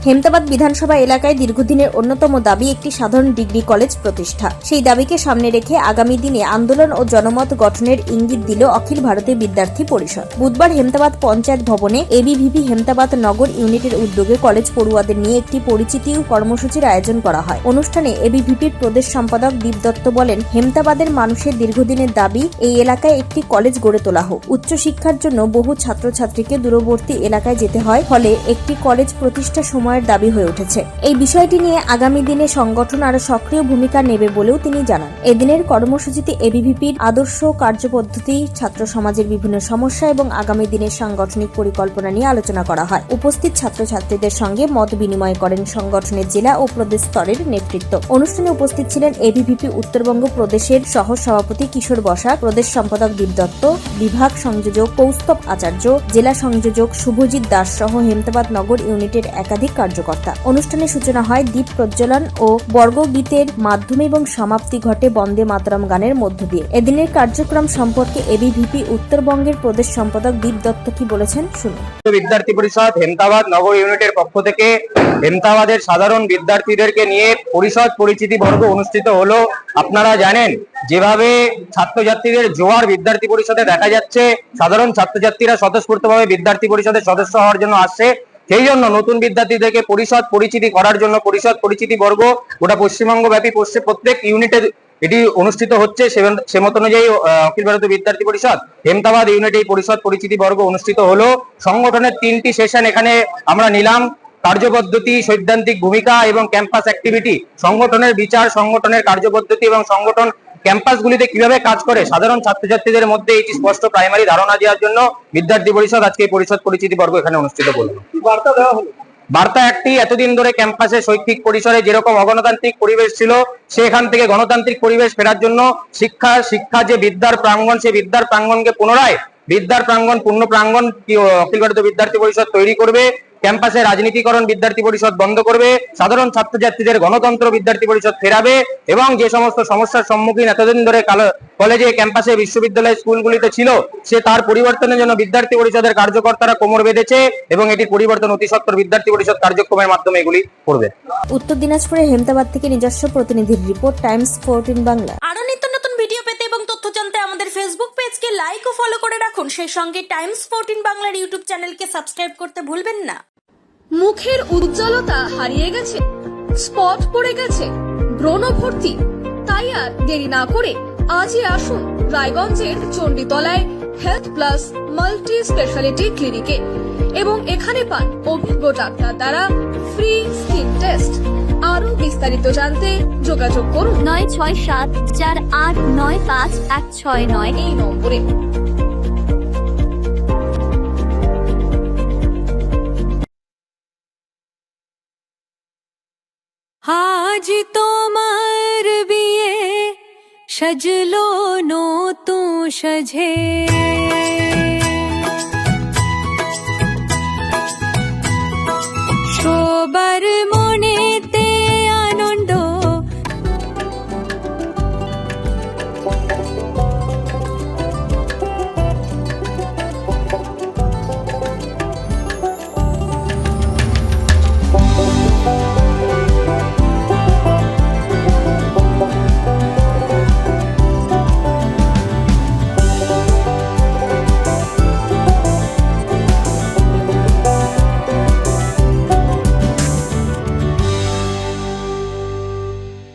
হেমতাবাদ বিধানসভা এলাকায় দীর্ঘদিনের অন্যতম দাবি একটি সাধারণ ডিগ্রি কলেজ প্রতিষ্ঠা। সেই দাবিকে সামনে রেখে আগামী দিনে আন্দোলন ও জনমত গঠনের ইঙ্গিত দিল অখিল ভারতীয় বিদ্যার্থী পরিষদ। বুধবার হেমতাবাদ পঞ্চায়েত ভবনে এবিভিপি হেমতাবাদ নগর ইউনিটের উদ্যোগে কলেজ পড়ুয়াদের নিয়ে একটি পরিচিতি কর্মসূচির আয়োজন করা হয়। অনুষ্ঠানে এবিভিপির প্রদেশ সম্পাদক দীপ দত্ত বলেন, হেমতাবাদের মানুষের দীর্ঘদিনের দাবি এই এলাকায় একটি কলেজ গড়ে তোলা হোক। উচ্চশিক্ষার জন্য বহু ছাত্রছাত্রীকে দূরবর্তী এলাকায় যেতে হয়, ফলে একটি কলেজ প্রতিষ্ঠা সময়ের দাবি হয়ে উঠেছে। এই বিষয়টি নিয়ে আগামী দিনে সংগঠন আরো সক্রিয় ভূমিকা নেবে বলেও তিনি জানান। এদিনের কর্মসূচিতে এবিভিপির আদর্শ কার্যপদ্ধতি, ছাত্র সমাজের বিভিন্ন সমস্যা এবং আগামী দিনের সাংগঠনিক পরিকল্পনা নিয়ে আলোচনা করা হয়। উপস্থিত ছাত্রছাত্রীদের সঙ্গে মত বিনিময় করেন সংগঠনের জেলা ও প্রদেশ স্তরের নেতৃত্ব। অনুষ্ঠানে উপস্থিত ছিলেন এবিভিপি উত্তরবঙ্গ প্রদেশের সহ সভাপতি কিশোর বসাক, প্রদেশ সম্পাদক দীপ দত্ত, বিভাগ সংযোজক কৌস্তব আচার্য, জেলা সংযোজক শুভজিৎ দাস সহ হেমতাবাদ নগর ইউনিটের একাধিক কার্যকর্তা। অনুষ্ঠানের সূচনা হয় দীপ প্রজ্বলন ও বর্গগীতের মাধ্যমে এবং সমাপ্তি ঘটে বন্দে মাতরম গানের মধ্য দিয়ে। এদিনের কার্যক্রম সম্পর্কে এবিভিপি উত্তরবঙ্গের প্রদেশ সম্পাদক দীপ দত্ত কি বলেছেন শুনুন। বিদ্যার্থী পরিষদ হেমতাবাদ নগর ইউনিটের পক্ষ থেকে হেমতাবাদের সাধারণ বিদ্যার্থীদেরকে নিয়ে পরিষদ পরিচিতি বর্গ অনুষ্ঠিত হলো। আপনারা জানেন, যেভাবে ছাত্রছাত্রীদের জোয়ার বিদ্যার্থী পরিষদে দেখা যাচ্ছে, সাধারণ ছাত্রছাত্রীরা স্বতঃস্ফূর্তভাবে বিদ্যার্থী পরিষদের সদস্য হওয়ার জন্য আসছে। সেই জন্য নতুন বিদ্যার্থীদেরকে পরিষদ পরিচিতি করার জন্য পরিষদ পরিচিতি বর্গ গোটা পশ্চিমবঙ্গ ব্যাপী প্রত্যেক ইউনিটের এটি অনুষ্ঠিত হচ্ছে। সে মত অনুযায়ী অখিল ভারতীয় বিদ্যার্থী পরিষদ হেমতাবাদ ইউনিটে এই পরিষদ পরিচিতি বর্গ অনুষ্ঠিত হলো। সংগঠনের 3টি সেশন এখানে আমরা নিলাম: কার্যপদ্ধতি, সৈদ্ধান্তিক ভূমিকা এবং ক্যাম্পাস অ্যাক্টিভিটি। সংগঠনের বিচার, সংগঠনের কার্যপদ্ধতি এবং সংগঠন ক্যাম্পাসগুলিতে কিভাবে কাজ করে সাধারণ ছাত্রছাত্রীদের মধ্যে এটি স্পষ্ট প্রাইমারি ধারণা দেওয়ার জন্য বিদ্যার্থী পরিষদ আজকে এই পরিষদ পরিচিতি বর্গ এখানে অনুষ্ঠিত করলো। বার্তা দেওয়া হলো? বার্তা একটি, এতদিন ধরে ক্যাম্পাসে শৈক্ষিক পরিসরে যেরকম অগণতান্ত্রিক পরিবেশ ছিল, সেখান থেকে গণতান্ত্রিক পরিবেশ ফেরার জন্য শিক্ষা যে বিদ্যার প্রাঙ্গণ, সেই বিদ্যার প্রাঙ্গণকে পুনরায় বিদ্যার প্রাঙ্গণ, পূর্ণ প্রাঙ্গণ অখিল ভারতীয় বিদ্যার্থী পরিষদ তৈরি করবে। ক্যাম্পাসে রাজনীতিকরণ বিদ্যার্থী পরিষদ বন্ধ করবে, সাধারণ ছাত্রছাত্রীদের গণতন্ত্র বিদ্যার্থী পরিষদ ফেরাবে এবং যে সমস্ত সমস্যার সম্মুখীন এতদিন ধরে কলেজে, ক্যাম্পাসে, বিশ্ববিদ্যালয়, স্কুলগুলিতে ছিল, সে তার পরিবর্তনের জন্য বিদ্যার্থী পরিষদের কার্যকর্তারা কোমর বেঁধেছে এবং এটির পরিবর্তন অতি সত্বর বিদ্যার্থী পরিষদ কার্যক্রমের মাধ্যমে এগুলি করবে। উত্তর দিনাজপুরের হেমতাবাদ থেকে নিজস্ব প্রতিনিধির রিপোর্ট, টাইমস 14 বাংলা। আরো নিত্য নতুন ভিডিও পেতে এবং তথ্য জানতে আমাদের ফেসবুক পেজকে লাইক ও ফলো করে রাখুন। সেই সঙ্গে টাইমস 14 বাংলার ইউটিউব চ্যানেলকে সাবস্ক্রাইব করতে ভুলবেন না। মুখের উজ্জ্বলতা হারিয়ে গেছে, স্পট পড়ে গেছে, ব্রণ ভর্তি, তাই আর দেরি না করে আজই আসুন রায়গঞ্জের চণ্ডীতলায় হেলথ প্লাস মাল্টি স্পেশালিটি ক্লিনিকে এবং এখানে পান অভিজ্ঞ ডাক্তার দ্বারা ফ্রি স্কিন টেস্ট। আরো বিস্তারিত জানতে যোগাযোগ করুন 9674895169 এই নম্বরে। আজ তোমার বিয়ে সাজলো নতুন সাজে।